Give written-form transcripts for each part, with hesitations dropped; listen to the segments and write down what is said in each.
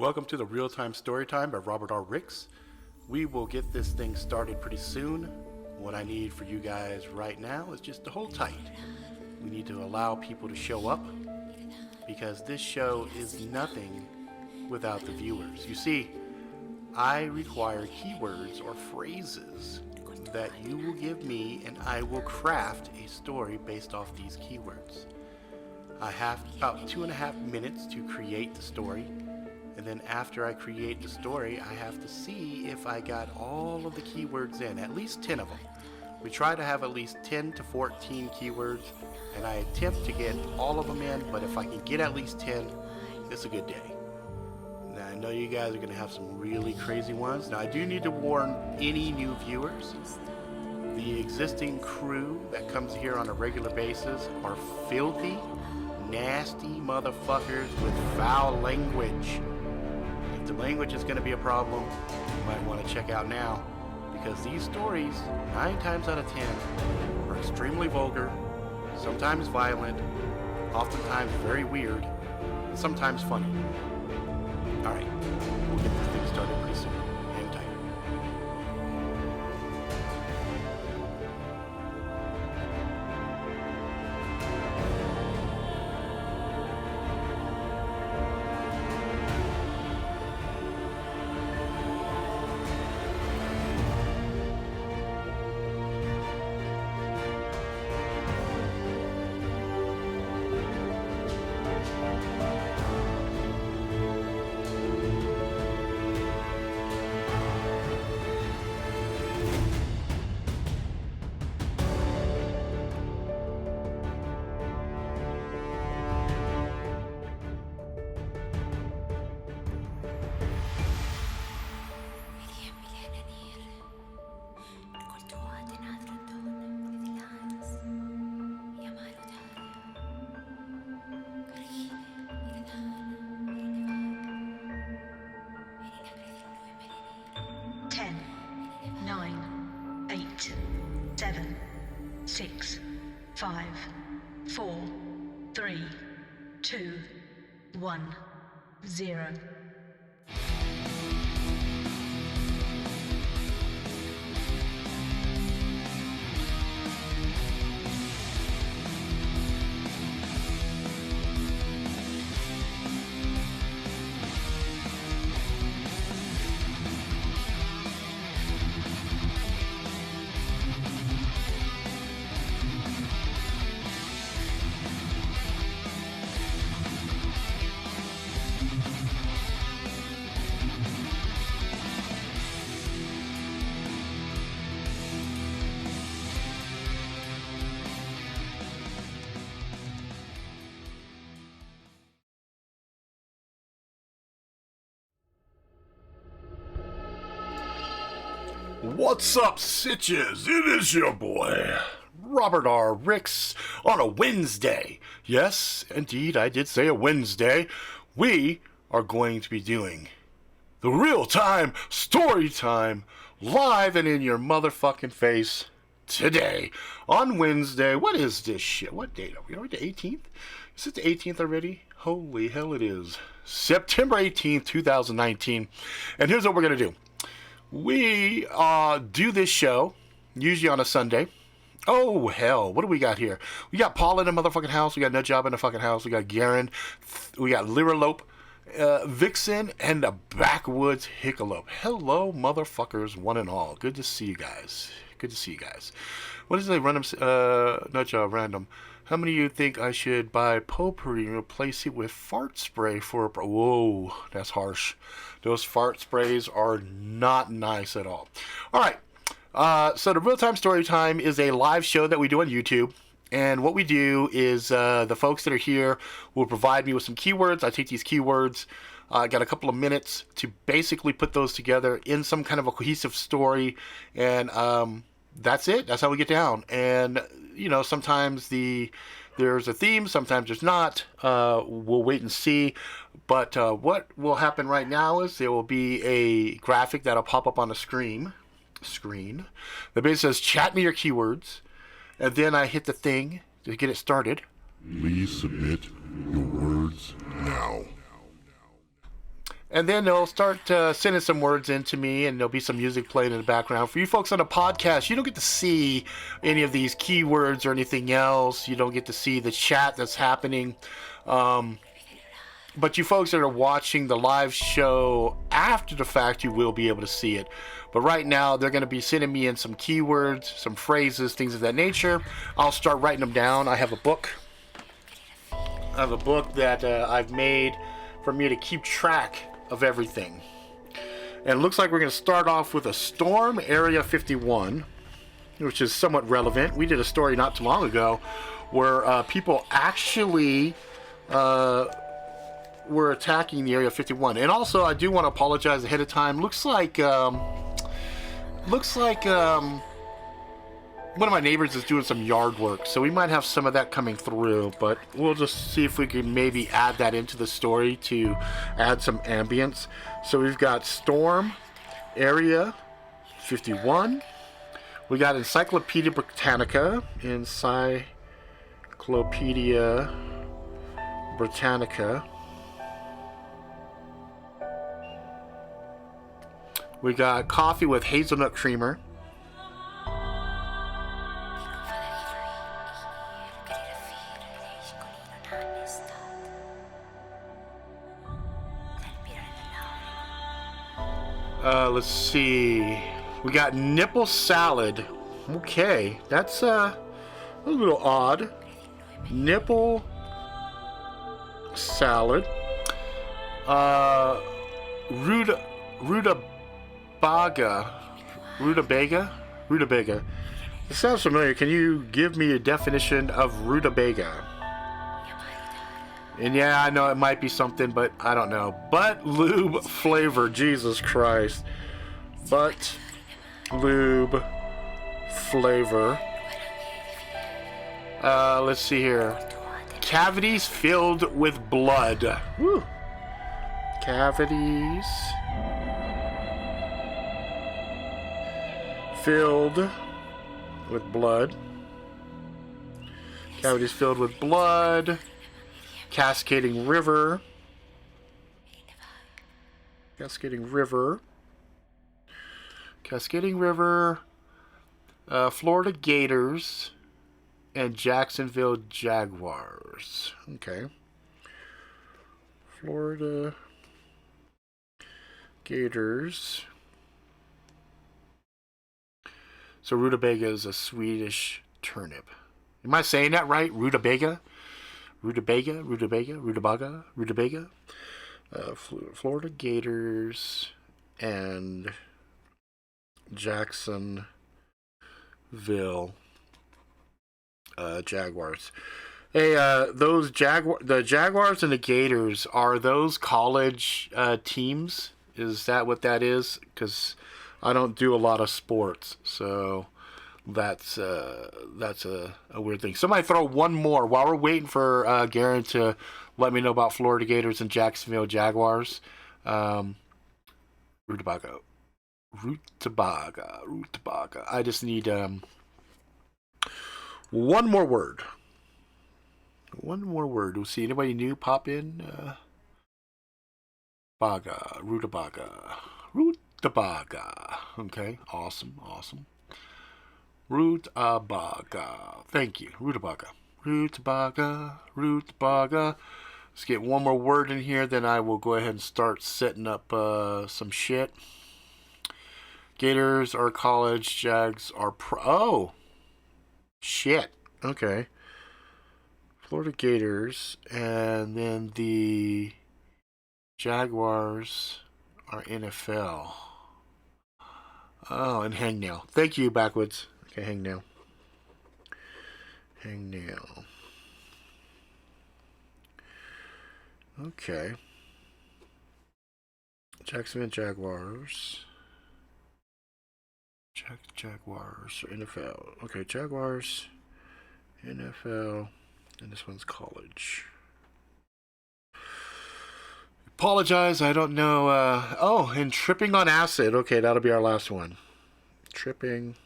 Welcome to the Real-Time Storytime by Robert R. Ricks. We will get this thing started pretty soon. What I need for you guys right now is just to hold tight. We need to allow people to show up because this show is nothing without the viewers. You see, I require keywords or phrases that you will give me, and I will craft a story based off these keywords. I have about 2.5 minutes to create the story, and then after I create the story, I have to see if I got all of the keywords in, at least 10 of them. We try to have at least 10 to 14 keywords, and I attempt to get all of them in, but if I can get at least 10, it's a good day. Now, I know you guys are going to have some really crazy ones. Now, I do need to warn any new viewers. The existing crew that comes here on a regular basis are filthy, nasty motherfuckers with foul language. If the language is going to be a problem, you might want to check out now, because these stories, 9 times out of 10, are extremely vulgar, sometimes violent, oftentimes very weird, and sometimes funny. Alright, we'll get this thing started pretty soon. Hang tight. Seven, 6, 5, 4, 3, 2, 1, 0. What's up, sitches? It is your boy, Robert R. Ricks, on a Wednesday. Yes, indeed, I did say a Wednesday. We are going to be doing the Real-Time Storytime live and in your motherfucking face today on Wednesday. What is this shit? What date are we? Are we the 18th? Is it the 18th already? Holy hell, it is. September 18th, 2019. And here's what we're going to do. We do this show usually on a Sunday. Oh, hell. What do we got here? We got Paul in the motherfucking house. We got Nutjob in the fucking house. We got Garen. We got Liralope, Vixen, and the Backwoods Hickalope. Hello, motherfuckers, one and all. Good to see you guys. Good to see you guys. What is it? Random, Nutjob, random. How many of you think I should buy potpourri and replace it with fart spray for a... Whoa, that's harsh. Those fart sprays are not nice at all. All right. So the Real-Time Storytime is a live show that we do on YouTube. And what we do is the folks that are here will provide me with some keywords. I take these keywords. I got a couple of minutes to basically put those together in some kind of a cohesive story. And that's it. That's how we get down. And, you know, sometimes there's a theme, sometimes there's not. We'll wait and see. But what will happen right now is there will be a graphic that'll pop up on the screen that basically says, chat me your keywords. And then I hit the thing to get it started. Please submit your words now. And then they'll start sending some words in to me, and there'll be some music playing in the background. For you folks on the podcast, you don't get to see any of these keywords or anything else. You don't get to see the chat that's happening. But you folks that are watching the live show after the fact, you will be able to see it. But right now, they're going to be sending me in some keywords, some phrases, things of that nature. I'll start writing them down. I have a book. That I've made for me to keep track of everything. And it looks like we're going to start off with a storm, Area 51, which is somewhat relevant. We did a story not too long ago where people actually were attacking the Area 51. And also, I do want to apologize ahead of time. Looks like one of my neighbors is doing some yard work, so we might have some of that coming through, but we'll just see if we can maybe add that into the story to add some ambience. So we've got Storm, Area 51. We got Encyclopedia Britanica. Encyclopedia Britanica. We got coffee with hazelnut creamer. Let's see. We got nipple salad. Okay, that's a little odd. Nipple salad. Rutabaga. It sounds familiar. Can you give me a definition of rutabaga? And yeah, I know it might be something, but I don't know. Butt lube flavor. Jesus Christ. Butt lube flavor. Let's see here. Cavities filled with blood. Woo. Cavities filled with blood. Cavities filled with blood. Cascading River. Florida Gators and Jacksonville Jaguars. Okay. Florida Gators. So rutabaga is a Swedish turnip. Am I saying that right? Rutabaga? Rutabaga. Florida Gators and Jacksonville Jaguars. Hey, the Jaguars and the Gators, are those college teams? Is that what that is? Because I don't do a lot of sports, so that's a weird thing. Somebody throw one more while we're waiting for Garen to let me know about Florida Gators and Jacksonville Jaguars. Rutabaga. I just need one more word. We'll see anybody new pop in. Rutabaga. Okay, awesome. Rutabaga. Thank you. Rutabaga. Let's get one more word in here, then I will go ahead and start setting up some shit. Gators are college, Jags are pro. Oh! Shit. Okay. Florida Gators, and then the Jaguars are NFL. Oh, and hangnail. Thank you, Backwoods. Okay, hangnail. Okay. Jacksonville Jaguars. Jaguars or NFL. Okay, Jaguars, NFL, and this one's college. Apologize, I don't know. Oh, and tripping on acid. Okay, that'll be our last one. Tripping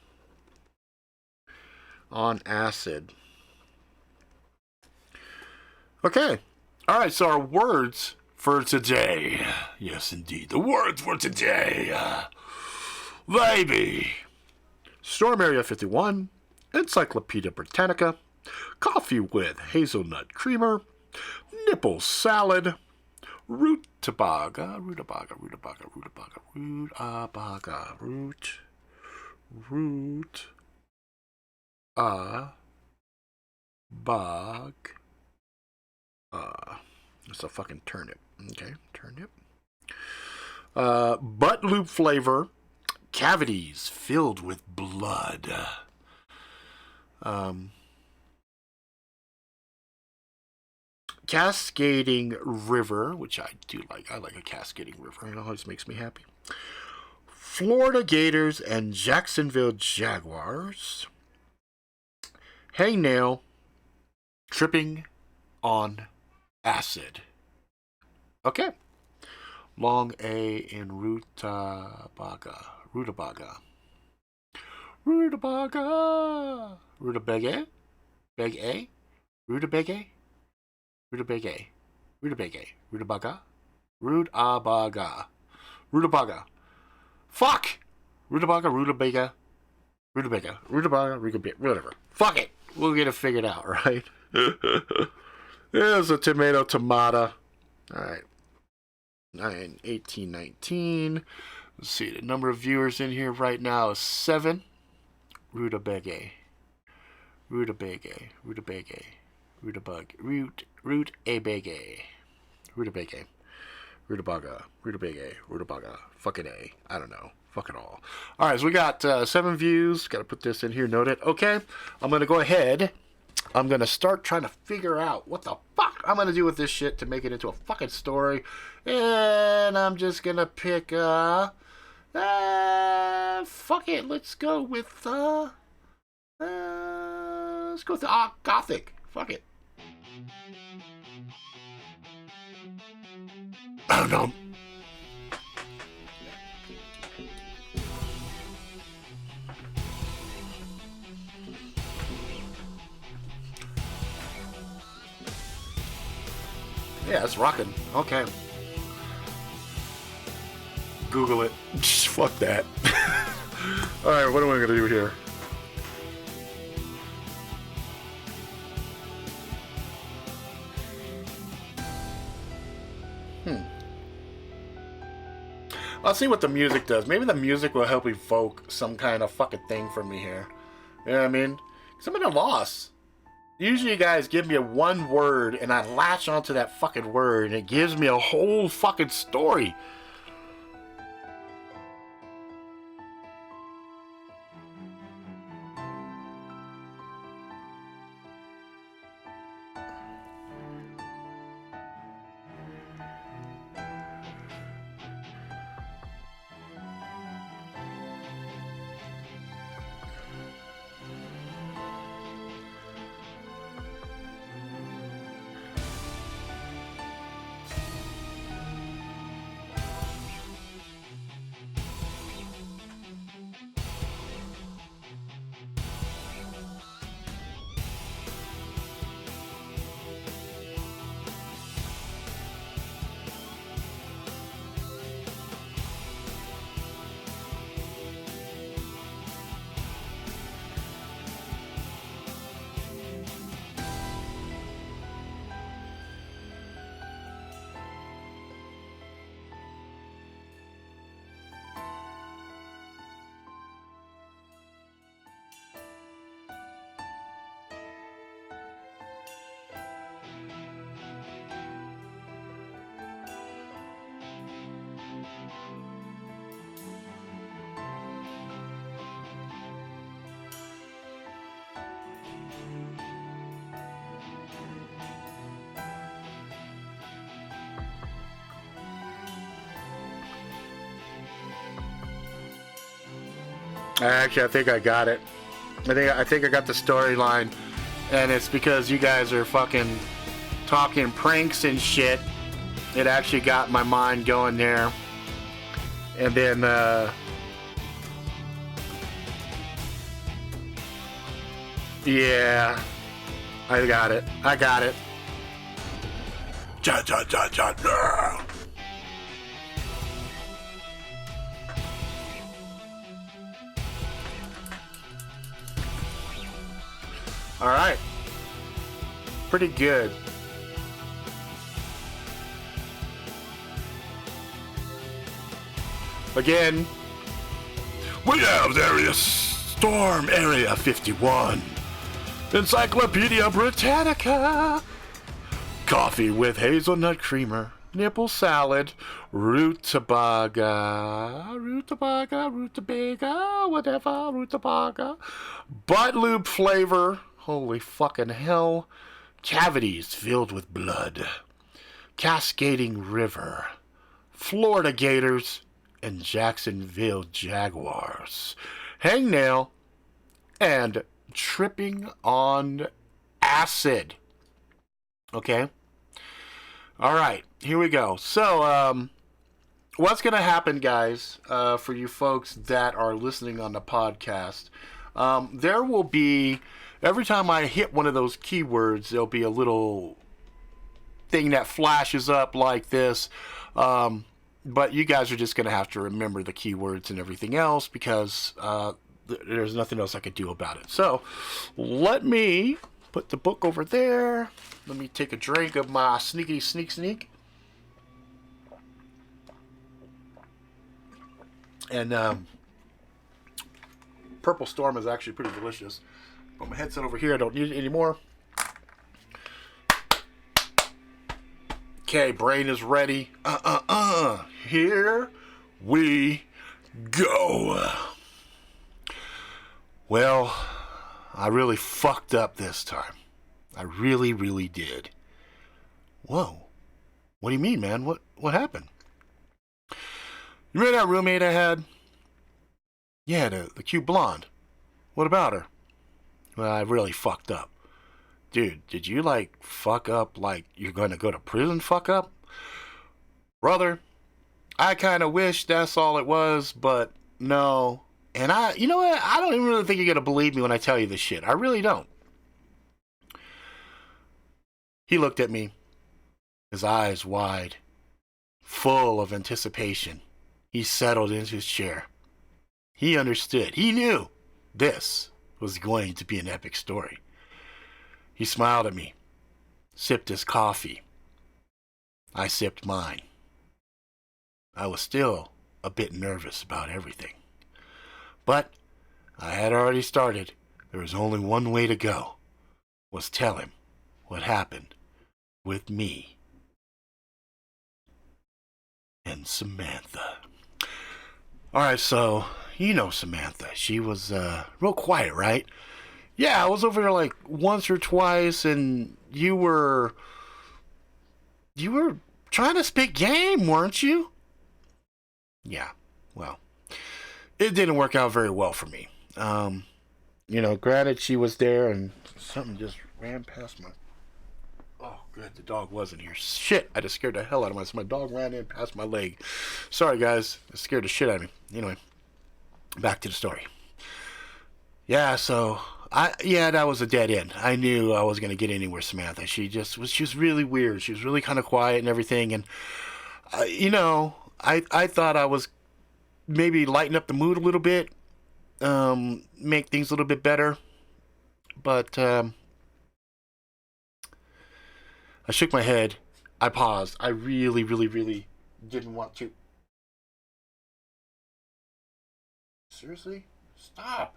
on acid. Okay. All right, so our words for today. Yes, indeed. The word for today. Baby. Storm Area 51. Encyclopedia Britanica. Coffee with hazelnut creamer. Nipple salad. Rutabaga. It's a fucking turnip. Okay, turnip. Butt lube flavor. Cavities filled with blood. Cascading river, which I do like. I like a cascading river. It always makes me happy. Florida Gators and Jacksonville Jaguars. Hangnail tripping on acid. Okay. Long A in Rutabaga. Rutabaga. Rutabaga. Beg A. Rutabaga. Rutabaga. Fuck! Rutabaga. Whatever. Fuck it! We'll get it figured out, right? There's a tomato. Alright. 1819. Let's see, the number of viewers in here right now is 7. Rutabaga. Rutabaga. Fucking A. I don't know. Fuck it all. Alright, so we got 7 views. Gotta put this in here, note it. Okay, I'm gonna go ahead. I'm gonna start trying to figure out what the fuck I'm gonna do with this shit to make it into a fucking story. And I'm just gonna pick, fuck it. Let's go with, Gothic. Fuck it. I don't know. Yeah, it's rocking. Okay. Google it. Fuck that. Alright, what am I going to do here? I'll see what the music does. Maybe the music will help evoke some kind of fucking thing for me here. You know what I mean? Because I'm at a loss. Usually you guys give me a one word and I latch onto that fucking word and it gives me a whole fucking story. Actually, I think I got it. I think I got the storyline, and it's because you guys are fucking talking pranks and shit. It actually got my mind going there, and then yeah, I got it. Ja, ja, ja, ja, ja. All right. Pretty good. Again, we have Storm Area 51. Encyclopedia Britanica. Coffee with hazelnut creamer. Nipple salad. Rutabaga. Whatever. Rutabaga. Butt lube flavor. Holy fucking hell. Cavities filled with blood. Cascading river. Florida Gators. And Jacksonville Jaguars. Hangnail. And tripping on acid. Okay? Alright, here we go. So, what's going to happen, guys, for you folks that are listening on the podcast, there will be, every time I hit one of those keywords, there'll be a little thing that flashes up like this. But you guys are just going to have to remember the keywords and everything else because there's nothing else I could do about it. So, let me put the book over there. Let me take a drink of my sneaky sneak. And Purple Storm is actually pretty delicious. Put my headset over here. I don't need it anymore. Okay, brain is ready. Here we go. Well, I really fucked up this time. I really, really did. Whoa. What do you mean, man? What happened? You remember that roommate I had? Yeah, the cute blonde. What about her? Well, I really fucked up. Dude, did you, fuck up like you're going to go to prison fuck up? Brother, I kind of wish that's all it was, but no. And you know what? I don't even really think you're going to believe me when I tell you this shit. I really don't. He looked at me, his eyes wide, full of anticipation. He settled into his chair. He understood. He knew this was going to be an epic story. He smiled at me, sipped his coffee. I sipped mine. I was still a bit nervous about everything. But I had already started. There was only one way to go, was tell him what happened with me and Samantha. Alright, so, you know Samantha. She was real quiet, right? Yeah, I was over there once or twice, and you were trying to spit game, weren't you? Yeah, well, it didn't work out very well for me. Granted, she was there, and something just ran past my... Oh, good, the dog wasn't here. Shit, I just scared the hell out of myself. My dog ran in past my leg. Sorry, guys, it scared the shit out of me. Anyway, back to the story. Yeah, so... that was a dead end. I knew I wasn't going to get anywhere, Samantha. She was really weird. She was really kind of quiet and everything. And, I thought I was maybe lighten up the mood a little bit, make things a little bit better. But, I shook my head. I paused. I really, really, really didn't want to. Seriously? Stop.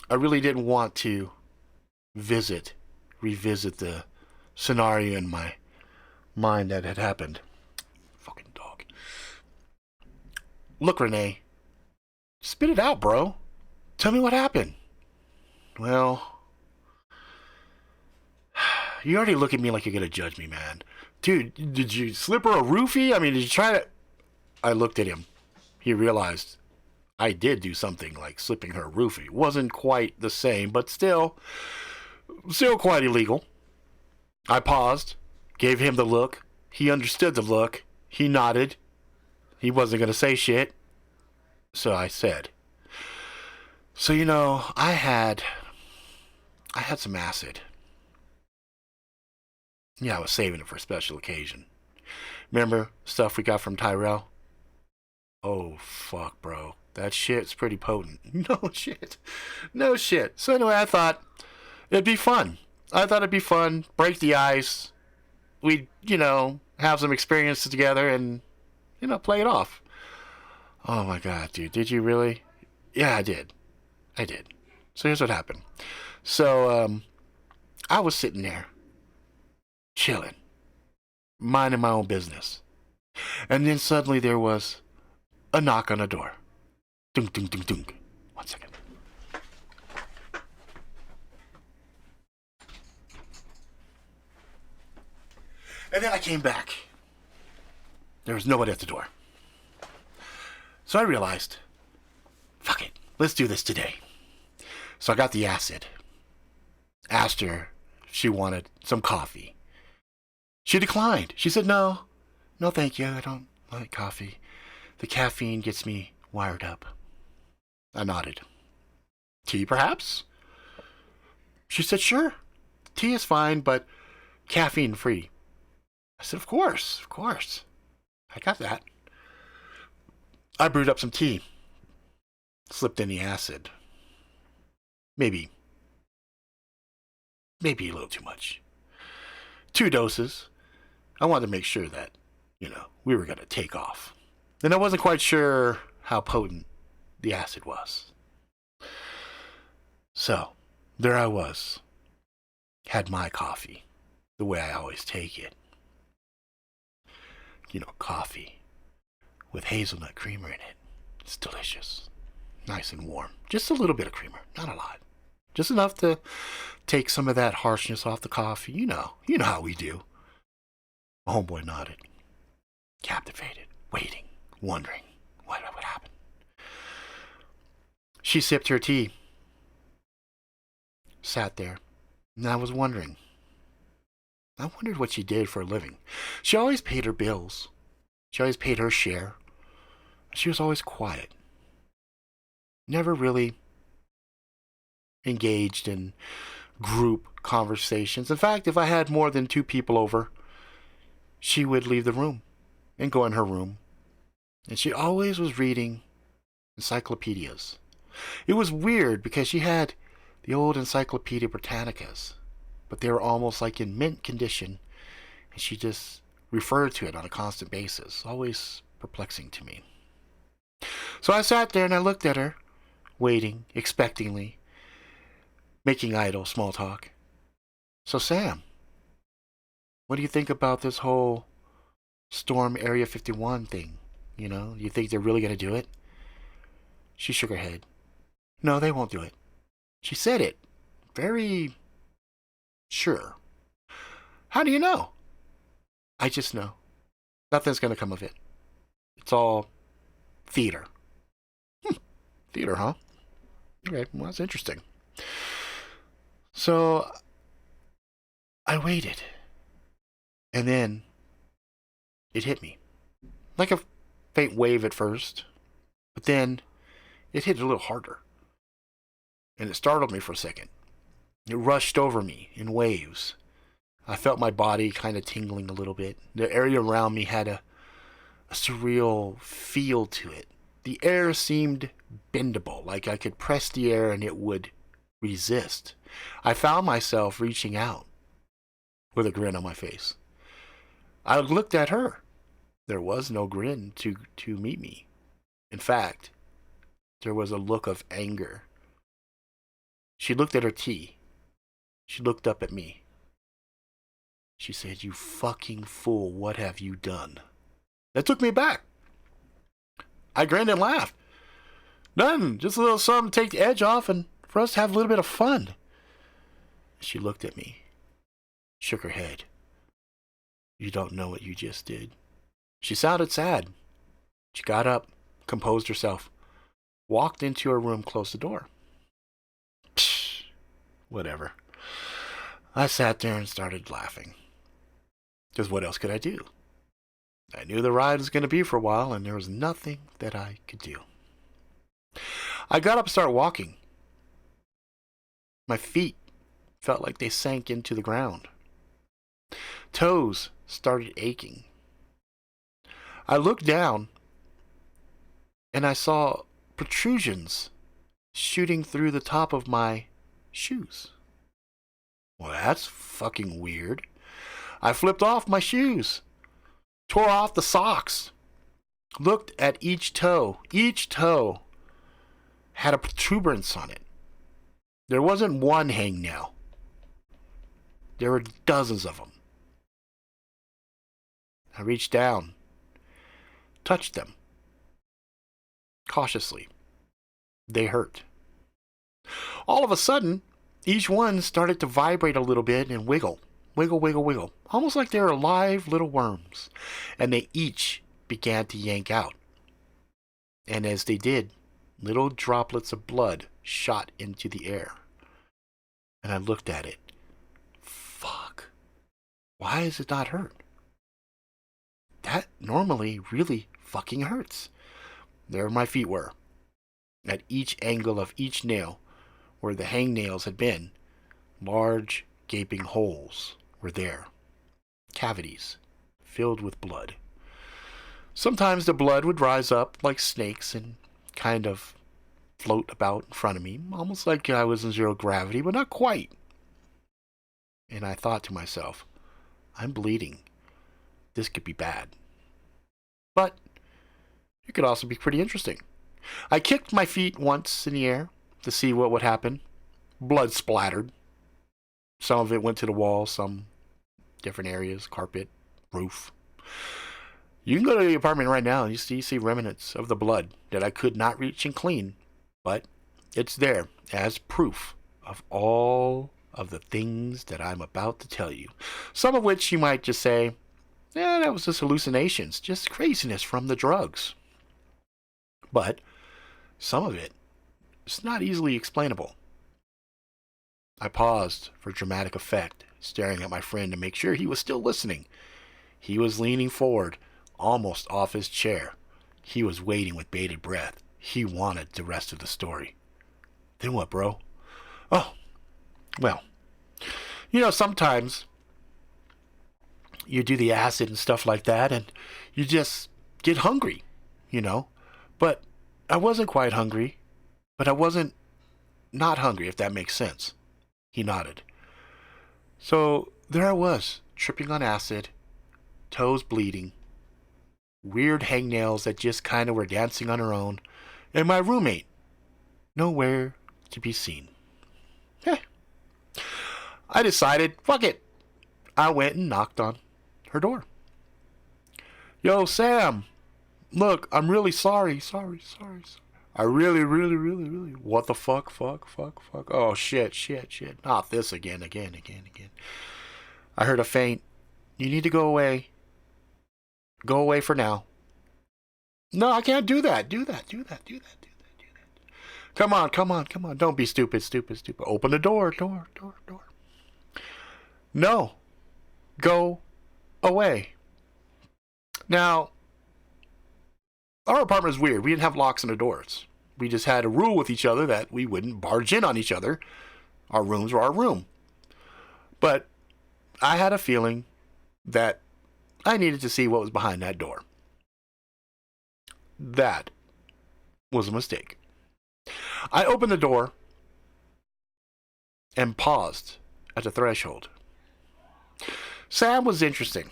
I really didn't want to revisit the scenario in my mind that had happened. Fucking dog. Look, Rene. Spit it out, bro. Tell me what happened. Well, you already look at me like you're gonna judge me, man. Dude, did you slip her a roofie? I mean, did you try to... I looked at him. He realized I did do something like slipping her a roofie. Wasn't quite the same, but still quite illegal. I paused, gave him the look. He understood the look. He nodded. He wasn't going to say shit. So I said, so, I had some acid. Yeah, I was saving it for a special occasion. Remember stuff we got from Tyrell? Oh, fuck, bro. That shit's pretty potent. No shit. No shit. So anyway, I thought it'd be fun. I thought it'd be fun. Break the ice. We'd, have some experiences together and, play it off. Oh my god, dude. Did you really? Yeah, I did. I did. So here's what happened. So, I was sitting there, chilling, minding my own business. And then suddenly there was a knock on the door. Dunk, dunk, dunk, dunk. 1 second. And then I came back. There was nobody at the door. So I realized, fuck it, let's do this today. So I got the acid. Asked her if she wanted some coffee. She declined. She said, no, thank you. I don't like coffee. The caffeine gets me wired up. I nodded. Tea, perhaps? She said, sure. Tea is fine, but caffeine free. I said, of course. I got that. I brewed up some tea. Slipped in the acid. Maybe a little too much. 2 doses. I wanted to make sure that, we were going to take off. And I wasn't quite sure how potent the acid was. So, there I was. Had my coffee, the way I always take it. Coffee with hazelnut creamer in it. It's delicious. Nice and warm. Just a little bit of creamer, not a lot. Just enough to take some of that harshness off the coffee. You know how we do. My homeboy nodded. Captivated, waiting, wondering what would happen. She sipped her tea. Sat there. And I was wondering. I wondered what she did for a living. She always paid her bills. She always paid her share. She was always quiet. Never really engaged in group conversations. In fact, if I had more than 2 people over, she would leave the room and go in her room. And she always was reading encyclopedias. It was weird because she had the old Encyclopedia Britannicas, but they were almost like in mint condition, and she just referred to it on a constant basis. Always perplexing to me. So I sat there and I looked at her, waiting, expectingly, making idle small talk. So Sam, what do you think about this whole Storm Area 51 thing? You think they're really going to do it? She shook her head. No, they won't do it. She said it. Very sure. How do you know? I just know. Nothing's going to come of it. It's all theater. Theater, huh? Okay, well, that's interesting. So, I waited. And then, it hit me. Like a faint wave at first. But then, it hit a little harder. And it startled me for a second. It rushed over me in waves. I felt my body kind of tingling a little bit. The area around me had a surreal feel to it. The air seemed bendable, like I could press the air and it would resist. I found myself reaching out with a grin on my face. I looked at her. There was no grin to meet me. In fact, there was a look of anger. She looked at her tea. She looked up at me. She said, "You fucking fool, what have you done?" That took me back. I grinned and laughed. Nothing, just a little something to take the edge off and for us to have a little bit of fun. She looked at me, shook her head. "You don't know what you just did." She sounded sad. She got up, composed herself, walked into her room, closed the door. Psh, whatever. I sat there and started laughing. Because what else could I do? I knew the ride was going to be for a while, and there was nothing that I could do. I got up and started walking. My feet felt like they sank into the ground. toes started aching. I looked down and I saw protrusions shooting through the top of my shoes. Well, that's fucking weird. I flipped off my shoes, tore off the socks, looked at each toe. Each toe had a protuberance on it. There wasn't one hangnail. There were dozens of them. I reached down, touched them. Cautiously. They hurt. All of a sudden, each one started to vibrate a little bit and wiggle. Wiggle, wiggle, wiggle. Almost like they were live little worms. And they each began to yank out. And as they did, little droplets of blood shot into the air. And I looked at it. Fuck. Why is it not hurt? That normally really fucking hurts. There my feet were. At each angle of each nail, where the hangnails had been, large gaping holes were there. Cavities filled with blood. Sometimes the blood would rise up like snakes and kind of float about in front of me, almost like I was in zero gravity, but not quite. And I thought to myself, I'm bleeding. This could be bad. But it could also be pretty interesting. I kicked my feet once in the air to see what would happen. Blood splattered. Some of it went to the wall, some different areas, carpet, roof. You can go to the apartment right now and you see remnants of the blood that I could not reach and clean, but it's there as proof of all of the things that I'm about to tell you. Some of which you might just say, yeah, that was just hallucinations, just craziness from the drugs. But some of it is not easily explainable. I paused for dramatic effect, staring at my friend to make sure he was still listening. He was leaning forward, almost off his chair. He was waiting with bated breath. He wanted the rest of the story. Then what, bro? Oh, well, sometimes you do the acid and stuff like that, and you just get hungry, But I wasn't quite hungry, but I wasn't not hungry, if that makes sense. He nodded. So there I was, tripping on acid, toes bleeding, weird hangnails that just kind of were dancing on her own, and my roommate, nowhere to be seen. I decided, fuck it. I went and knocked on her door. Yo, Sam. Look, I'm really sorry. I really. What the fuck? Oh, shit. Not this again. I heard a faint. You need to go away. Go away for now. No, I can't do that. Do that. Come on. Don't be stupid. Open the door. No. Go away. Now, our apartment is weird. We didn't have locks on the doors. We just had a rule with each other that we wouldn't barge in on each other. Our rooms were our room. But I had a feeling that I needed to see what was behind that door. That was a mistake. I opened the door and paused at the threshold. Sam was interesting.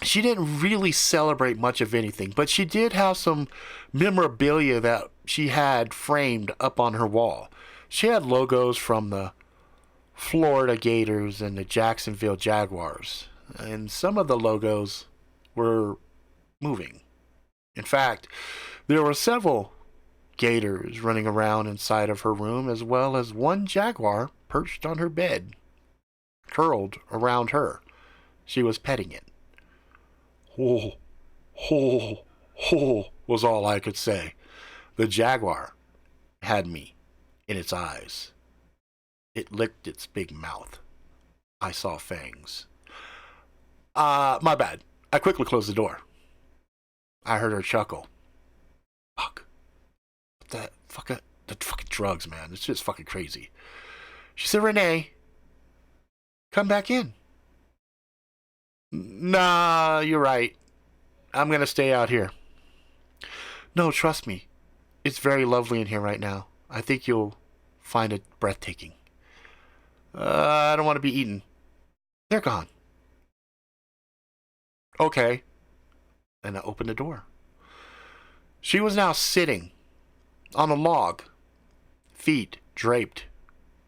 She didn't really celebrate much of anything, but she did have some memorabilia that she had framed up on her wall. She had logos from the Florida Gators and the Jacksonville Jaguars, and some of the logos were moving. In fact, there were several Gators running around inside of her room, as well as one Jaguar perched on her bed, curled around her. She was petting it. Ho, was all I could say. The Jaguar had me in its eyes. It licked its big mouth. I saw fangs. My bad. I quickly closed the door. I heard her chuckle. Fuck. The fucking drugs, man. It's just fucking crazy. She said, Rene, come back in. Nah, you're right. I'm going to stay out here. No, trust me. It's very lovely in here right now. I think you'll find it breathtaking. I don't want to be eaten. They're gone. Okay. And I opened the door. She was now sitting on a log, feet draped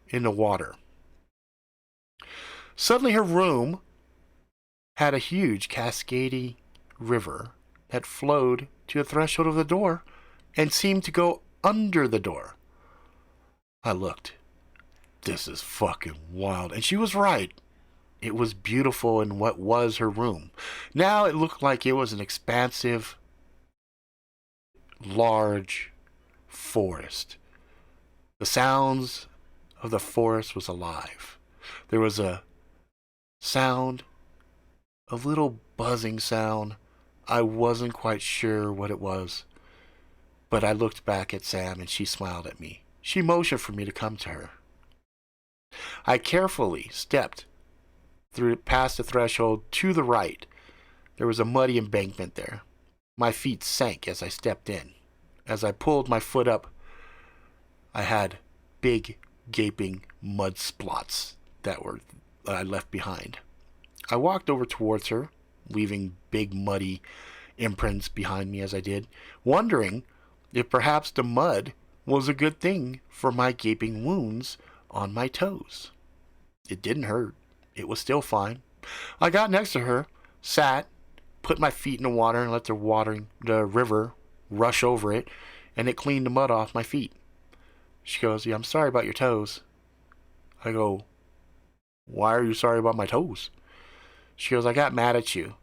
in the water. Suddenly her room had a huge cascading river that flowed to the threshold of the door and seemed to go under the door. I looked. This is fucking wild. And she was right. It was beautiful in what was her room. Now it looked like it was an expansive, large forest. The sounds of the forest was alive. There was a sound, a little buzzing sound. I wasn't quite sure what it was, but I looked back at Sam and she smiled at me. She motioned for me to come to her. I carefully stepped past the threshold to the right. There was a muddy embankment there. My feet sank as I stepped in. As I pulled my foot up, I had big, gaping mud splots that I left behind. I walked over towards her, leaving big, muddy imprints behind me as I did, wondering if perhaps the mud was a good thing for my gaping wounds on my toes. It didn't hurt. It was still fine. I got next to her, sat, put my feet in the water and let the river rush over it, and it cleaned the mud off my feet. She goes, "Yeah, I'm sorry about your toes." I go, "Why are you sorry about my toes?" She goes, "I got mad at you,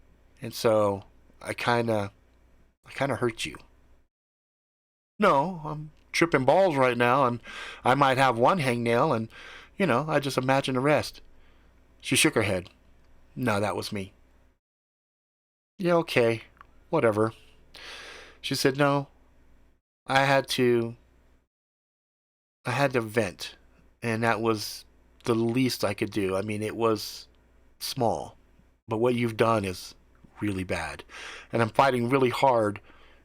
and so I kind of hurt you." No, I'm tripping balls right now, and I might have one hangnail, and, I just imagine the rest. She shook her head. "No, that was me." "Yeah, okay, whatever." She said, "No, I had to vent, and that was the least I could do. I mean, it was small, but what you've done is really bad, and I'm fighting really hard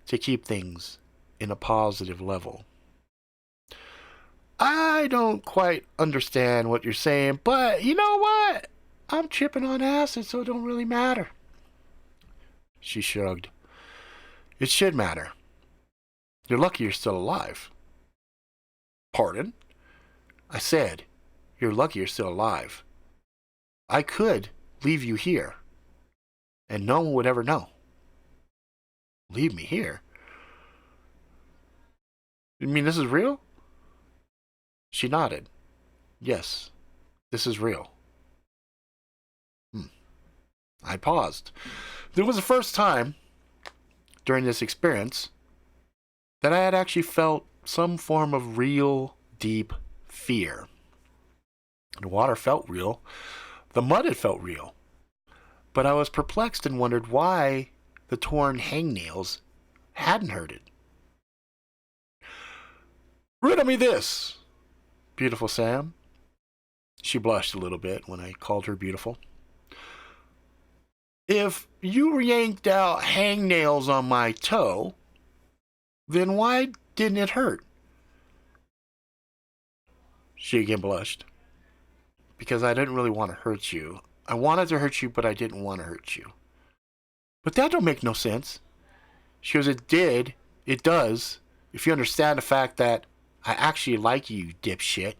to keep things in a positive level." "I don't quite understand what you're saying, but you know what? I'm tripping on acid, so it don't really matter." She shrugged. "It should matter. You're lucky you're still alive." "Pardon?" "I said, you're lucky you're still alive. I could leave you here, and no one would ever know." "Leave me here? You mean this is real?" She nodded. "Yes, this is real." I paused. It was the first time during this experience that I had actually felt some form of real, deep fear. The water felt real. The mud had felt real. But I was perplexed and wondered why the torn hangnails hadn't hurt it. "Riddle me this, beautiful Sam." She blushed a little bit when I called her beautiful. "If you yanked out hangnails on my toe, then why didn't it hurt?" She again blushed. "Because I didn't really want to hurt you. I wanted to hurt you, but I didn't want to hurt you." "But that don't make no sense." She goes, It does, if you understand the fact that I actually like you dipshit."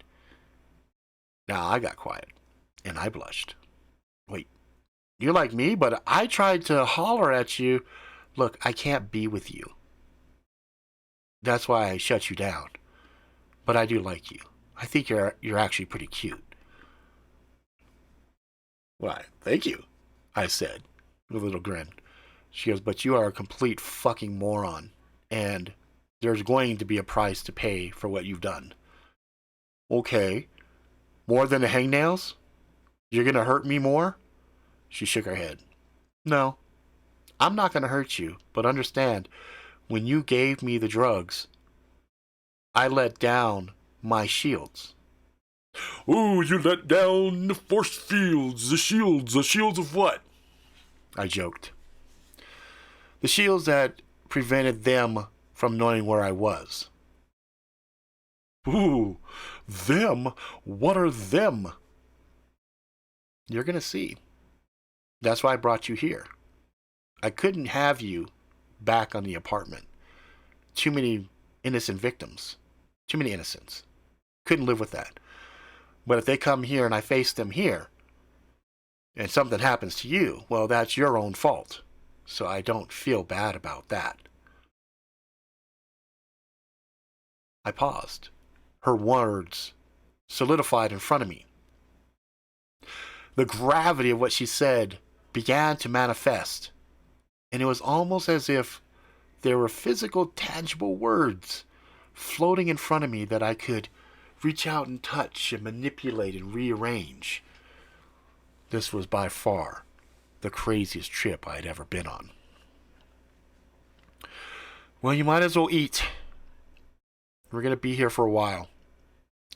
Now I got quiet, and I blushed. "Wait, you like me, but I tried to holler at you. Look, I can't be with you. That's why I shut you down. But I do like you. I think you're actually pretty cute." "Why, thank you," I said, with a little grin. She goes, "But you are a complete fucking moron, and there's going to be a price to pay for what you've done." "Okay, more than the hangnails? You're gonna hurt me more?" She shook her head. "No, I'm not gonna hurt you, but understand, when you gave me the drugs, I let down my shields." "Oh, you let down the force fields, the shields of what?" I joked. The shields that prevented them from knowing where I was. Ooh, them? What are them? You're gonna see. That's why I brought you here. I couldn't have you back on the apartment. Too many innocent victims. Too many innocents. Couldn't live with that. But if they come here and I face them here, and something happens to you, well, that's your own fault. So I don't feel bad about that. I paused. Her words solidified in front of me. The gravity of what she said began to manifest, and it was almost as if there were physical, tangible words floating in front of me that I could reach out and touch and manipulate and rearrange. This was by far the craziest trip I had ever been on. Well, you might as well eat. We're going to be here for a while.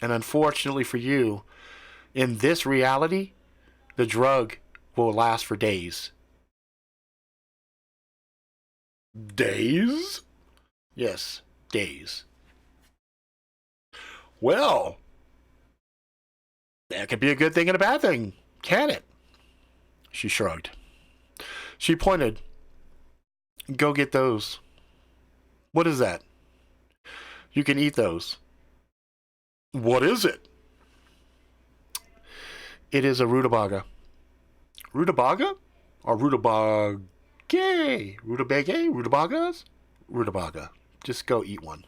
And unfortunately for you, in this reality, the drug will last for days. Days? Yes, days. Well, that could be a good thing and a bad thing, can it? She shrugged. She pointed. Go get those. What is that? You can eat those. What is it? It is a rutabaga. Rutabaga? Or rutabaga? Rutabaga? Rutabagas? Rutabaga. Just go eat one.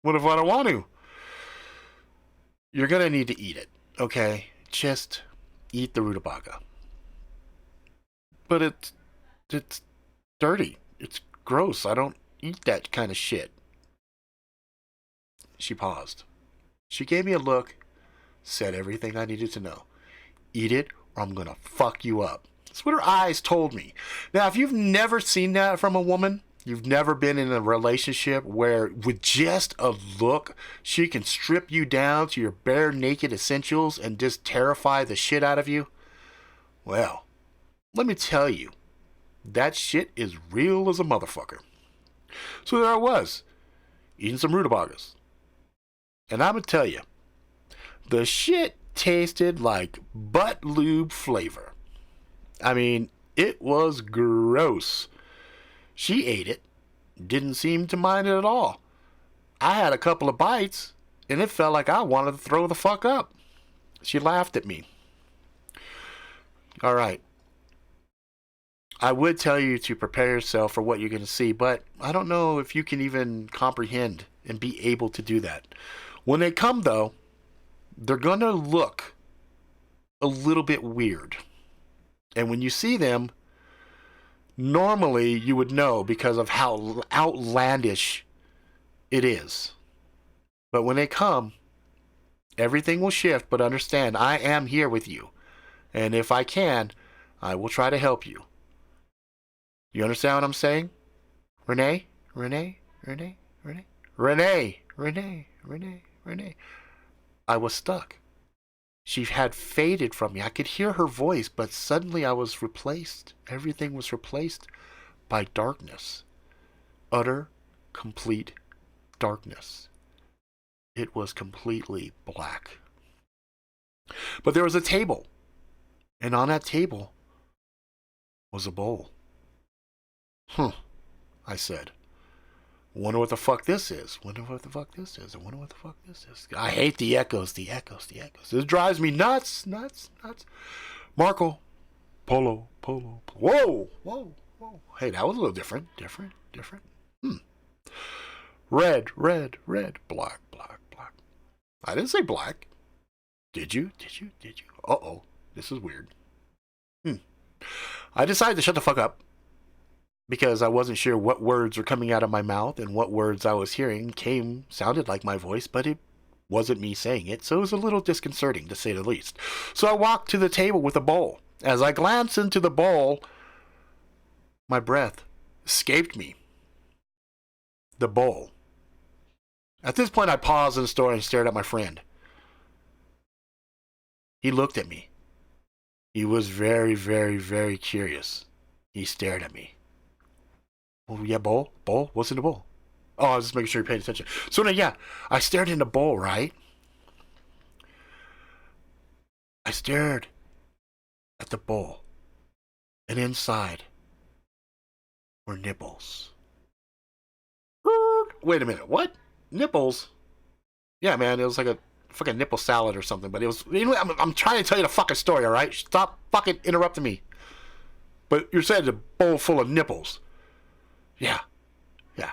What if I don't want to? You're going to need to eat it, okay? Just eat the rutabaga. But it's dirty. It's gross. I don't eat that kind of shit. She paused. She gave me a look, said everything I needed to know. Eat it or I'm going to fuck you up. That's what her eyes told me. Now, if you've never seen that from a woman, you've never been in a relationship where with just a look, she can strip you down to your bare naked essentials and just terrify the shit out of you. Well, let me tell you, that shit is real as a motherfucker. So there I was, eating some rutabagas. And I'm going to tell you, the shit tasted like butt lube flavor. I mean, it was gross. She ate it, didn't seem to mind it at all. I had a couple of bites, and it felt like I wanted to throw the fuck up. She laughed at me. All right. I would tell you to prepare yourself for what you're going to see, but I don't know if you can even comprehend and be able to do that. When they come, though, they're going to look a little bit weird. And when you see them, normally you would know because of how outlandish it is. But when they come, everything will shift, but understand, I am here with you. And if I can, I will try to help you. You understand what I'm saying? Rene? Rene? Rene? Rene? Rene! Rene! Rene! Rene! I was stuck. She had faded from me. I could hear her voice, but suddenly I was replaced. Everything was replaced by darkness. Utter, complete darkness. It was completely black. But there was a table. And on that table was a bowl. I said. Wonder what the fuck this is. Wonder what the fuck this is. I wonder what the fuck this is. I hate the echoes, the echoes, the echoes. This drives me nuts, nuts, nuts. Marco. Polo, polo, polo. Whoa, whoa, whoa. Hey, that was a little different. Different. Red, red, red. Black, black, black. I didn't say black. Did you? Uh-oh. This is weird. I decided to shut the fuck up. Because I wasn't sure what words were coming out of my mouth and what words I was hearing sounded like my voice, but it wasn't me saying it, so it was a little disconcerting, to say the least. So I walked to the table with a bowl. As I glanced into the bowl, my breath escaped me. The bowl. At this point, I paused in the story and stared at my friend. He looked at me. He was very, very, very curious. He stared at me. Oh, yeah, bowl? Bowl? What's in the bowl? Oh, I was just making sure you're paying attention. So, now, yeah, I stared in the bowl, right? I stared at the bowl. And inside were nipples. Wait a minute, what? Nipples? Yeah, man, it was like a fucking nipple salad or something, but it was... Anyway, I'm trying to tell you the fucking story, alright? Stop fucking interrupting me. But you're saying a bowl full of nipples. Yeah. Yeah.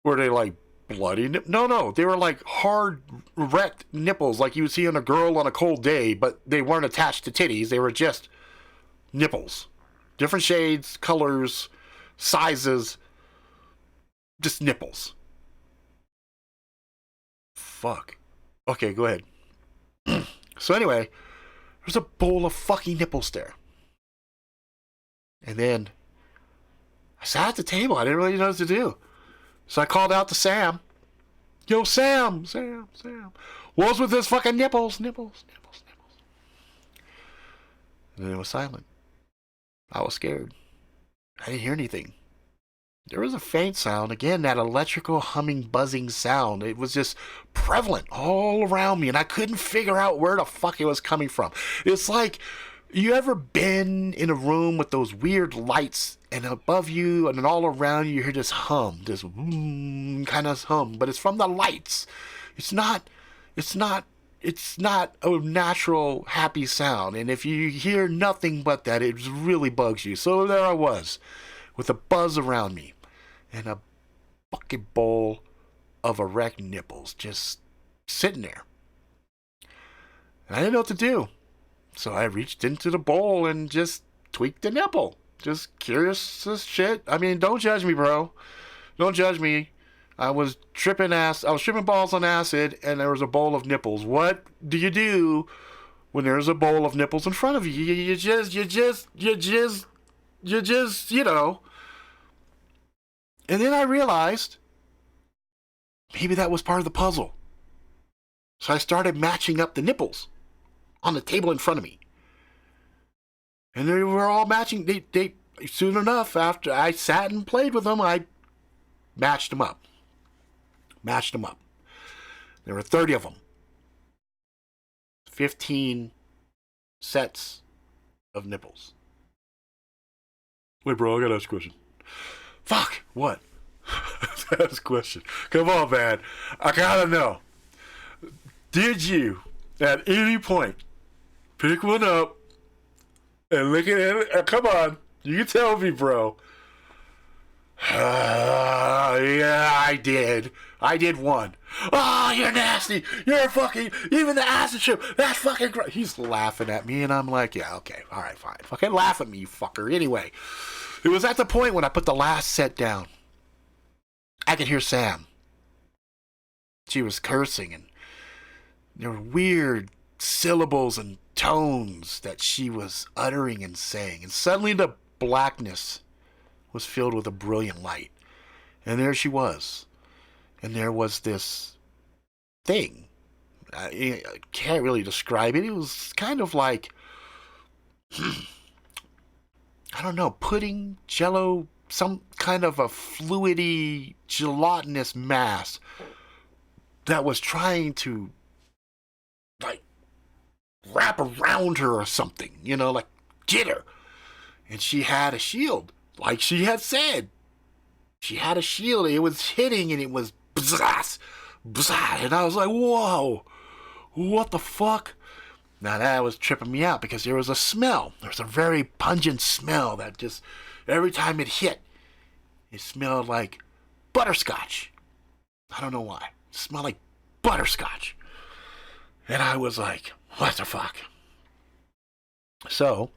Were they like bloody No, they were like hard, erect nipples like you would see on a girl on a cold day, but they weren't attached to titties. They were just nipples. Different shades, colors, sizes. Just nipples. Fuck. Okay, go ahead. So anyway, there's a bowl of fucking nipples there. And then I sat at the table. I didn't really know what to do. So I called out to Sam. Yo, Sam. What's with this fucking nipples? And then it was silent. I was scared. I didn't hear anything. There was a faint sound. Again, that electrical humming, buzzing sound. It was just prevalent all around me, and I couldn't figure out where the fuck it was coming from. It's like, you ever been in a room with those weird lights, and above you and then all around you, you hear this hum, this kind of hum, but it's from the lights. It's not a natural, happy sound, and if you hear nothing but that, it really bugs you. So there I was, with a buzz around me, and a bucket bowl of erect nipples just sitting there. And I didn't know what to do. So I reached into the bowl and just tweaked the nipple. Just curious as shit. I mean, don't judge me, bro. Don't judge me. I was tripping balls on acid, and there was a bowl of nipples. What do you do when there's a bowl of nipples in front of you? You just, you know. And then I realized maybe that was part of the puzzle. So I started matching up the nipples on the table in front of me. And they were all matching. They soon enough, after I sat and played with them, I matched them up. There were 30 of them. 15 sets of nipples. Wait, bro, I gotta ask a question. Fuck, what? That's a question. Come on, man. I gotta know. Did you, at any point, pick one up and look at it? Come on. You can tell me, bro. Yeah, I did. I did one. Oh, you're nasty. You're fucking... Even the acid trip. That's fucking great. He's laughing at me, and I'm like, yeah, okay. All right, fine. Fucking laugh at me, you fucker. Anyway, it was at the point when I put the last set down. I could hear Sam. She was cursing, and there were weird syllables and tones that she was uttering and saying. And suddenly the blackness was filled with a brilliant light. And there she was. And there was this thing. I can't really describe it. It was kind of like, I don't know, pudding, jello, some kind of a fluidy, gelatinous mass that was trying to, like, wrap around her or something, you know, like, get her. And she had a shield, like she had said. She had a shield. It was hitting, and it was bzz, bzz, and I was like, whoa, what the fuck? Now that was tripping me out because there was a smell. There was a very pungent smell that just, every time it hit, it smelled like butterscotch. I don't know why. It smelled like butterscotch. And I was like, what the fuck? So,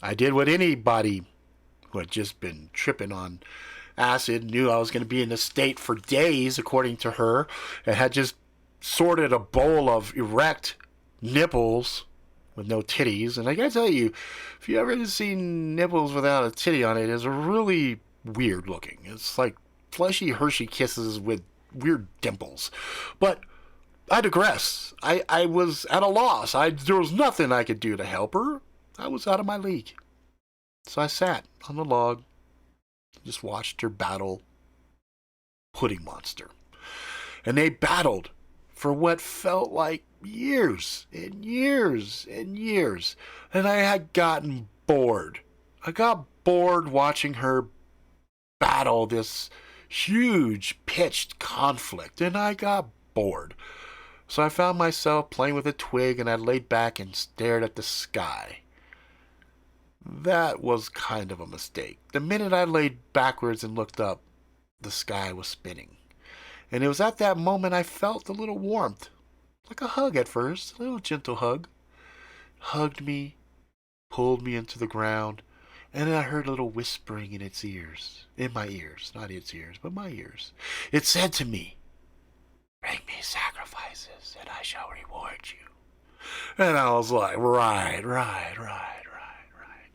I did what anybody who had just been tripping on acid knew I was going to be in a state for days, according to her, and had just sorted a bowl of erect nipples with no titties. And I gotta tell you, if you ever seen nipples without a titty on it, it's really weird looking. It's like fleshy Hershey Kisses with weird dimples. But I digress. I was at a loss. There was nothing I could do to help her. I was out of my league. So I sat on the log, just watched her battle Pudding Monster. And they battled for what felt like years and years and years. And I had gotten bored. I got bored watching her battle this huge pitched conflict, and I got bored. So I found myself playing with a twig, and I laid back and stared at the sky. That was kind of a mistake. The minute I laid backwards and looked up, the sky was spinning. And it was at that moment I felt a little warmth. Like a hug at first, a little gentle hug. Hugged me, pulled me into the ground, and then I heard a little whispering in its ears. In my ears. Not its ears, but my ears. It said to me, "Bring me sacrifices, and I shall reward you." And I was like, right.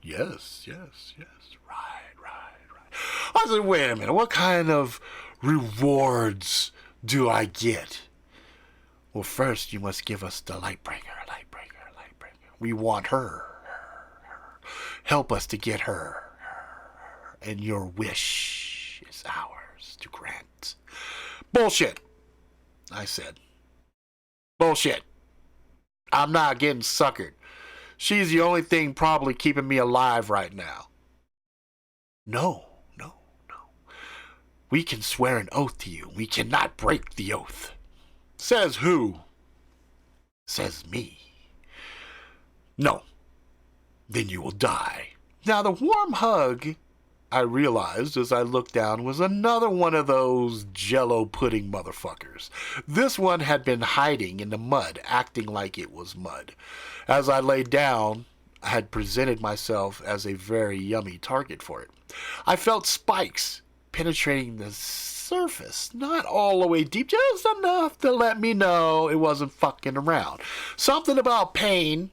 Yes. Right. I said, wait a minute, what kind of rewards do I get? Well, first you must give us the Lightbringer. We want her. Help us to get her. And your wish is ours to grant. Bullshit, I said. Bullshit. I'm not getting suckered. She's the only thing probably keeping me alive right now. No. We can swear an oath to you. We cannot break the oath. Says who? Says me. No. Then you will die. Now the warm hug, I realized as I looked down, was another one of those jello pudding motherfuckers. This one had been hiding in the mud, acting like it was mud. As I lay down, I had presented myself as a very yummy target for it. I felt spikes penetrating the surface, not all the way deep, just enough to let me know it wasn't fucking around. Something about pain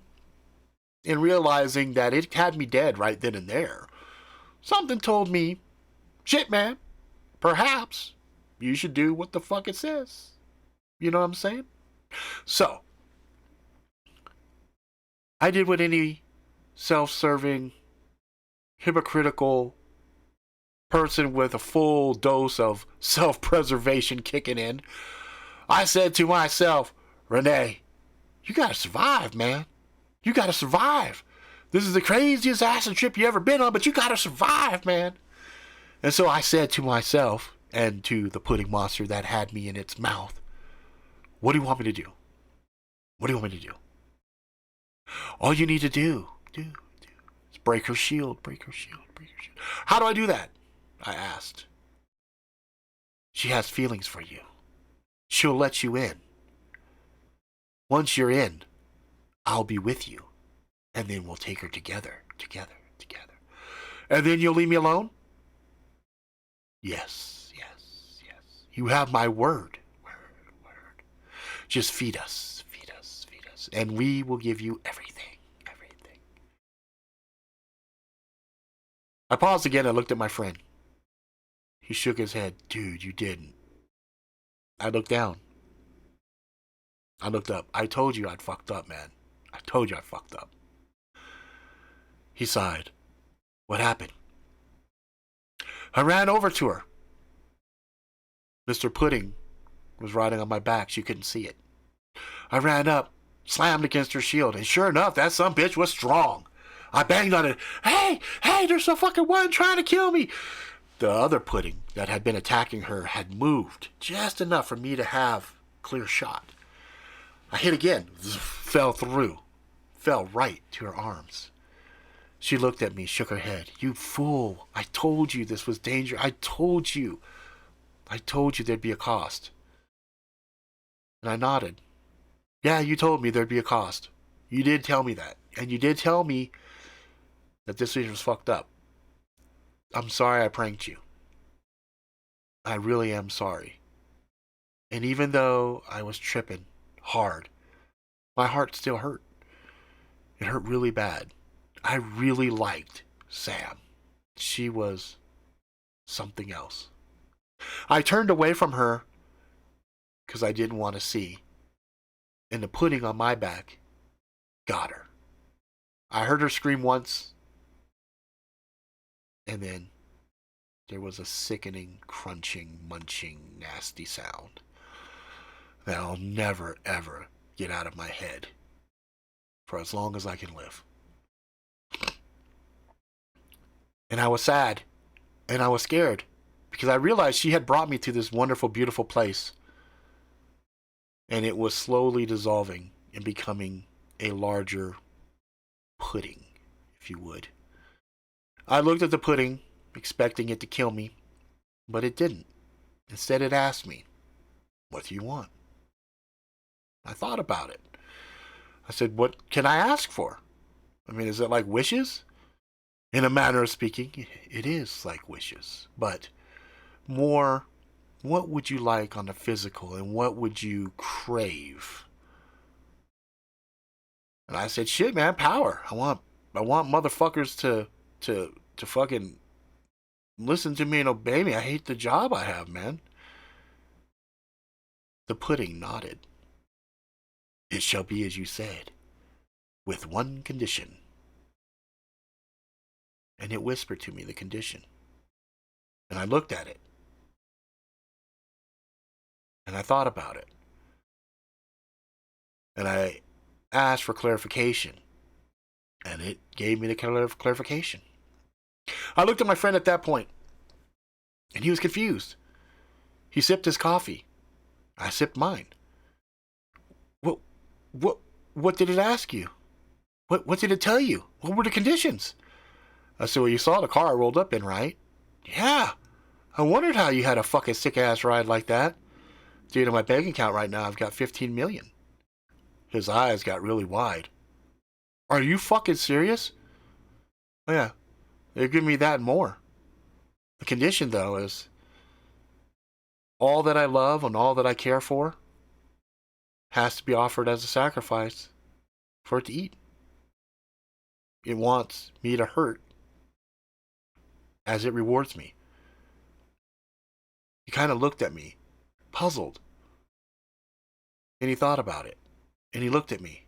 and realizing that it had me dead right then and there. Something told me, shit man, perhaps you should do what the fuck it says. You know what I'm saying? So, I did what any self-serving, hypocritical person with a full dose of self-preservation kicking in. I said to myself, Rene, you gotta survive, man. You gotta survive. This is the craziest acid trip you ever been on, but you gotta survive, man. And so I said to myself and to the pudding monster that had me in its mouth, what do you want me to do? What do you want me to do? All you need to do is break her shield. How do I do that? I asked. She has feelings for you. She'll let you in. Once you're in, I'll be with you. And then we'll take her together. And then you'll leave me alone? Yes. You have my word. Just feed us. And we will give you everything. I paused again and looked at my friend. He shook his head. Dude, you didn't. I looked down. I looked up. I told you I'd fucked up, man. I told you I fucked up. He sighed. What happened? I ran over to her. Mr. Pudding was riding on my back. She couldn't see it. I ran up, slammed against her shield, and sure enough, that sumbitch was strong. I banged on it. Hey, there's a fucking one trying to kill me. The other pudding that had been attacking her had moved just enough for me to have clear shot. I hit again, fell right to her arms. She looked at me, shook her head. You fool, I told you this was dangerous. I told you there'd be a cost. And I nodded. Yeah, you told me there'd be a cost. You did tell me that. And you did tell me that this was fucked up. I'm sorry I pranked you. I really am sorry. And even though I was tripping hard, my heart still hurt. It hurt really bad. I really liked Sam. She was something else. I turned away from her because I didn't want to see. And the pudding on my back got her. I heard her scream once, and then there was a sickening, crunching, munching, nasty sound that I'll never, ever get out of my head for as long as I can live. And I was sad, and I was scared, because I realized she had brought me to this wonderful, beautiful place, and it was slowly dissolving and becoming a larger pudding, if you would. I looked at the pudding, expecting it to kill me, but it didn't. Instead, it asked me, "What do you want?" I thought about it. I said, "What can I ask for? I mean, is it like wishes?" In a manner of speaking, it is like wishes, but more, what would you like on the physical, and what would you crave? And I said, "Shit, man, power. I want motherfuckers to fucking listen to me and obey me. I hate the job I have, man." The pudding nodded. "It shall be as you said, with one condition." And it whispered to me the condition. And I looked at it. And I thought about it. And I asked for clarification. And it gave me the clarification. I looked at my friend at that point, and he was confused. He sipped his coffee. I sipped mine. What did it ask you? What did it tell you? What were the conditions? I said, "Well, you saw the car I rolled up in, right?" "Yeah. I wondered how you had a fucking sick-ass ride like that. Dude, in my bank account right now, I've got 15 million. His eyes got really wide. "Are you fucking serious?" "Oh, yeah. They're giving me that and more. The condition, though, is all that I love and all that I care for has to be offered as a sacrifice for it to eat. It wants me to hurt as it rewards me." He kind of looked at me, puzzled. And he thought about it. And he looked at me.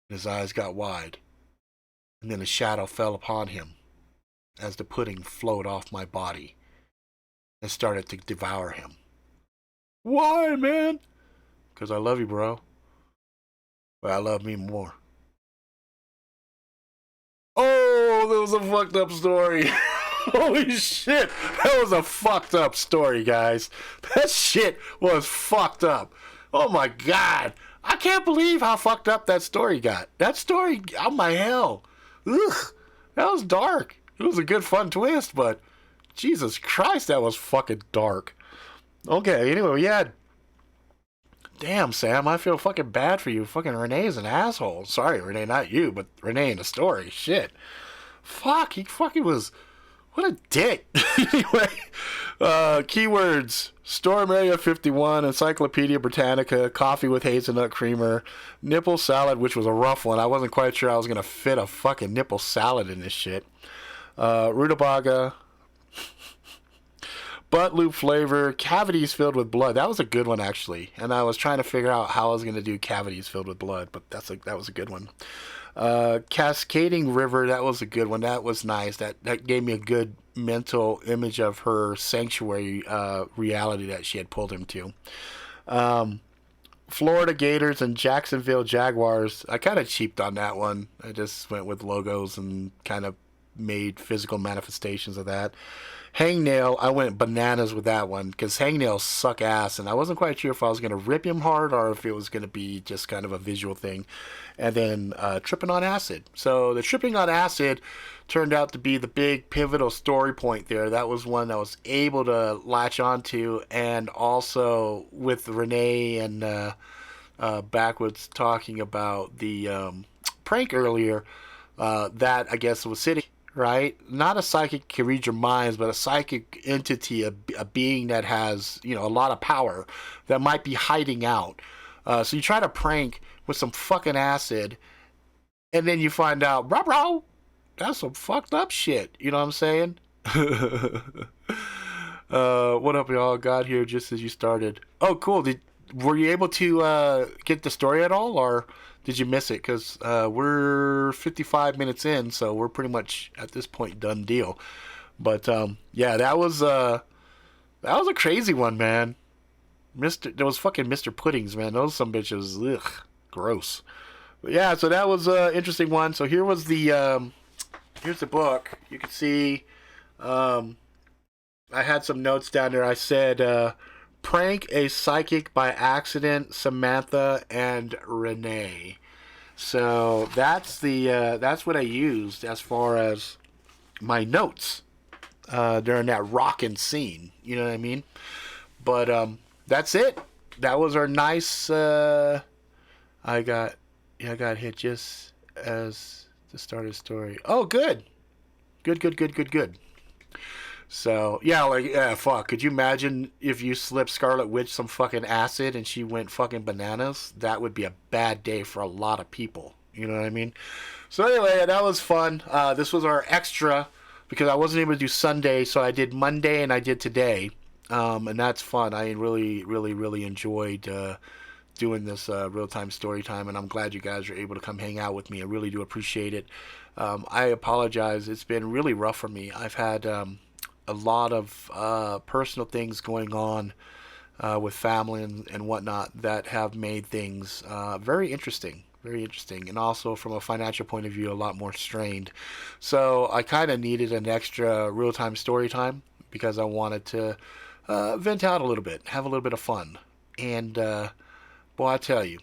And his eyes got wide. And then a shadow fell upon him as the pudding flowed off my body and started to devour him. "Why, man?" "Because I love you, bro. But I love me more." Oh, that was a fucked up story. Holy shit. That was a fucked up story, guys. That shit was fucked up. Oh my god. I can't believe how fucked up that story got. That story, oh my hell. Ugh. That was dark. It was a good fun twist, but Jesus Christ, that was fucking dark. Okay, anyway, yeah. Damn, Sam, I feel fucking bad for you. Fucking Rene's an asshole. Sorry, Rene, not you, but Rene in the story. Shit. Fuck, he fucking was... What a dick. Anyway, keywords: Storm Area 51, Encyclopedia Britanica, coffee with hazelnut creamer, nipple salad, which was a rough one. I wasn't quite sure I was going to fit a fucking nipple salad in this shit. Rutabaga, butt lube flavor, cavities filled with blood. That was a good one, actually. And I was trying to figure out how I was going to do cavities filled with blood, but that was a good one. Cascading river, that was a good one. That was nice. That gave me a good mental image of her sanctuary reality that she had pulled him to. Florida Gators and Jacksonville Jaguars. I kind of cheaped on that one. I just went with logos and kind of made physical manifestations of that. Hangnail, I went bananas with that one because hangnails suck ass, and I wasn't quite sure if I was going to rip him hard or if it was going to be just kind of a visual thing. And then tripping on acid. So the tripping on acid turned out to be the big pivotal story point there. That was one I was able to latch onto, and also with Rene and Backwoods talking about the prank earlier, that I guess was sitting. Right? Not a psychic can read your minds, but a psychic entity, a being that has, a lot of power that might be hiding out. So you try to prank with some fucking acid, and then you find out, bro, that's some fucked up shit. You know what I'm saying? What up, y'all? Got here just as you started. Oh, cool. were you able to get the story at all, or did you miss it? Because we're 55 minutes in, so we're pretty much at this point done deal. But yeah, that was a crazy one, man. Those fucking Mr. Puddings, man. Those some bitches, ugh, gross. But yeah, so that was an interesting one. So here's the book. You can see, I had some notes down there. I said, prank a psychic by accident, Samantha and Rene. So that's what I used as far as my notes during that rockin' scene. You know what I mean? But that's it. That was our nice. I got hit just as the start of the story. Oh, good. Good. So, yeah, like, yeah, fuck. Could you imagine if you slipped Scarlet Witch some fucking acid and she went fucking bananas? That would be a bad day for a lot of people. You know what I mean? So, anyway, that was fun. This was our extra because I wasn't able to do Sunday, so I did Monday and I did today. And that's fun. I really enjoyed doing this real-time story time, and I'm glad you guys are able to come hang out with me. I really do appreciate it. I apologize. It's been really rough for me. I've had a lot of personal things going on with family and whatnot that have made things very interesting, and also from a financial point of view, a lot more strained. So I kind of needed an extra real-time story time because I wanted to vent out a little bit, have a little bit of fun. And boy, I tell you,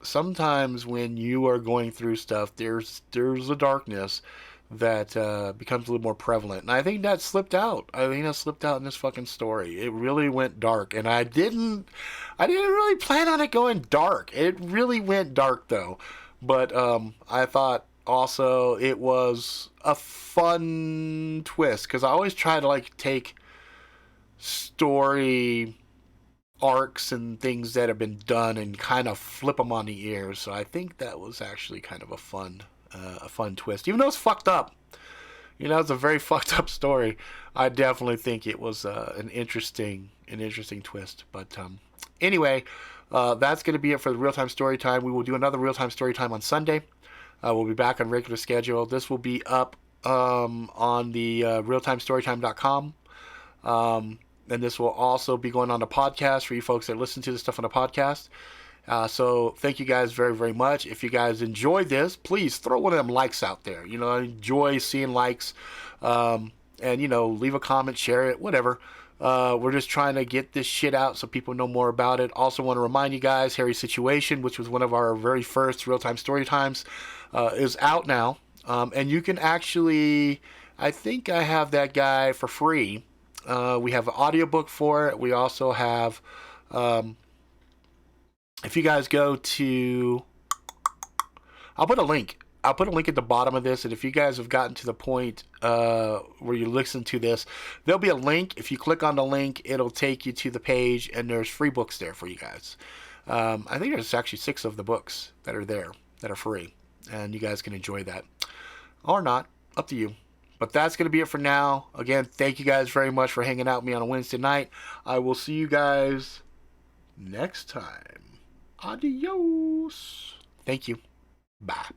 sometimes when you are going through stuff, there's a darkness that becomes a little more prevalent. And I think that slipped out. I think that slipped out in this fucking story. It really went dark, and I didn't really plan on it going dark. It really went dark though. But I thought also it was a fun twist because I always try to like take story arcs and things that have been done and kind of flip them on the ear. So I think that was actually kind of a fun twist, even though it's fucked up. You know, it's a very fucked up story. I definitely think it was an interesting twist. But anyway, that's going to be it for the real-time story time. We will do another real-time story time on Sunday. We'll be back on regular schedule. This will be up on the realtimestorytime.com. And this will also be going on the podcast for you folks that listen to this stuff on the podcast. So thank you guys very, very much. If you guys enjoyed this, please throw one of them likes out there. You know, I enjoy seeing likes. And, you know, leave a comment, share it, whatever. We're just trying to get this shit out so people know more about it. Also want to remind you guys, Harry's Situation, which was one of our very first real-time story times, is out now. And you can actually, I think I have that guy for free. We have an audiobook for it. We also have, if you guys go to, I'll put a link at the bottom of this. And if you guys have gotten to the point where you listen to this, there'll be a link. If you click on the link, it'll take you to the page and there's free books there for you guys. I think there's actually 6 of the books that are there that are free. And you guys can enjoy that. Or not. Up to you. But that's going to be it for now. Again, thank you guys very much for hanging out with me on a Wednesday night. I will see you guys next time. Adios. Thank you. Bye.